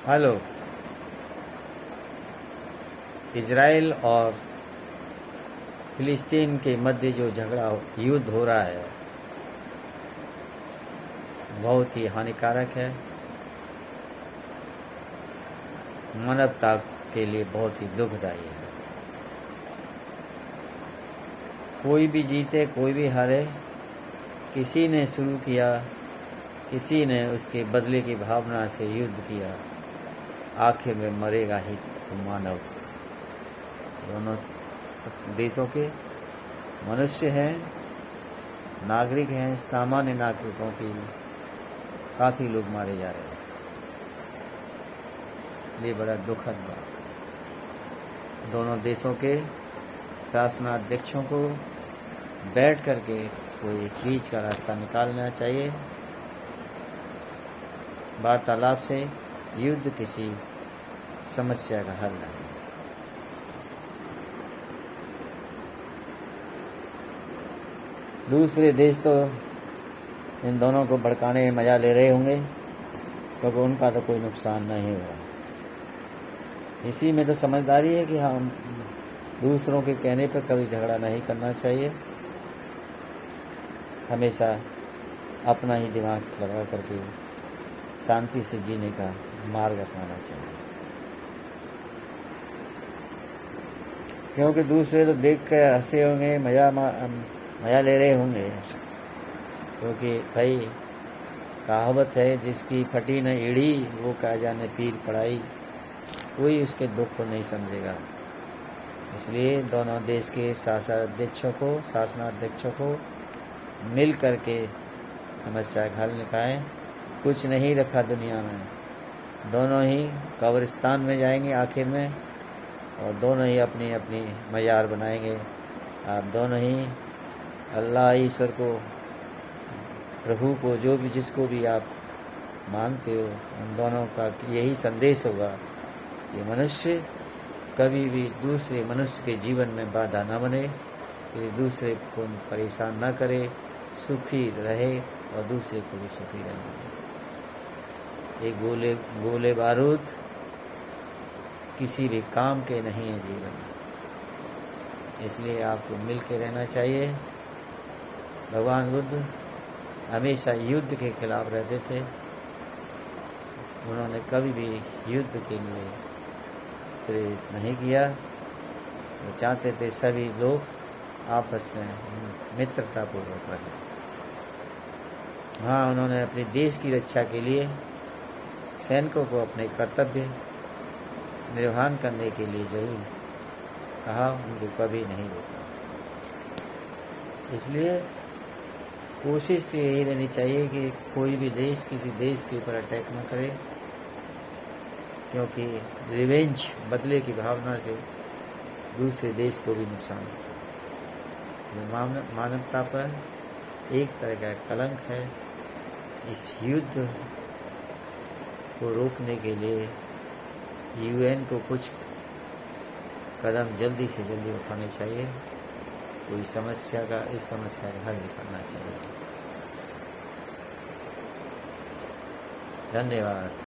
Hello. Israel और फिलिस्तीन के मध्य जो युद्ध हो रहा है बहुत ही हानिकारक है, मानवता के लिए बहुत ही दुखदायी है। कोई भी जीते कोई भी हारे, किसी ने शुरू किया, किसी ने उसके बदले की भावना से युद्ध किया, आखिर में मरेगा ही मानव। दोनों देशों के मनुष्य हैं, नागरिक हैं, सामान्य नागरिकों की काफ़ी लोग मारे जा रहे हैं। ये बड़ा दुखद बात है। दोनों देशों के शासनाध्यक्षों को बैठ करके कोई बीच का रास्ता निकालना चाहिए। वार्तालाप से युद्ध किसी समस्या का हल नहीं। दूसरे देश तो इन दोनों को भड़काने में मजा ले रहे होंगे, क्योंकि उनका तो कोई नुकसान नहीं हुआ। इसी में तो समझदारी है कि हम दूसरों के कहने पर कभी झगड़ा नहीं करना चाहिए, हमेशा अपना ही दिमाग लगा करके शांति से जीने का मार्ग अपनाना चाहिए। क्योंकि दूसरे तो देख कर हंसे होंगे, मजा ले रहे होंगे, क्योंकि भाई कहावत है, जिसकी फटी न एड़ी वो कहा जाने पीर पड़ाई, कोई उसके दुख को नहीं समझेगा। इसलिए दोनों देश के शासनाध्यक्षों को मिल करके समस्या का हल निकालें। कुछ नहीं रखा दुनिया में, दोनों ही कब्रिस्तान में जाएंगे आखिर में, और दोनों ही अपनी अपनी मज़ार बनाएंगे। आप दोनों ही अल्लाह ईश्वर को, प्रभु को, जो भी जिसको भी आप मानते हो, उन दोनों का यही संदेश होगा कि मनुष्य कभी भी दूसरे मनुष्य के जीवन में बाधा न बने, कि दूसरे को परेशान न करे, सुखी रहे और दूसरे को भी सुखी रहने दे। ये गोले बारूद किसी भी काम के नहीं है जीवन में, इसलिए आपको मिल के रहना चाहिए। भगवान बुद्ध हमेशा युद्ध के खिलाफ रहते थे, उन्होंने कभी भी युद्ध के लिए प्रेरित नहीं किया। वो चाहते थे सभी लोग आपस में मित्रतापूर्वक रहे। हाँ, उन्होंने अपने देश की रक्षा के लिए सैनिकों को अपने कर्तव्य निर्वहन करने के लिए जरूर कहा, उनको कभी नहीं रोका। इसलिए कोशिश तो यही रहनी चाहिए कि कोई भी देश किसी देश के ऊपर अटैक न करे, क्योंकि रिवेंज, बदले की भावना से दूसरे देश को भी नुकसान होता है। मानवता पर एक तरह का कलंक है। इस युद्ध को रोकने के लिए यूएन को कुछ कदम जल्दी से जल्दी उठाने चाहिए। कोई इस समस्या का हल निकालना चाहिए। धन्यवाद।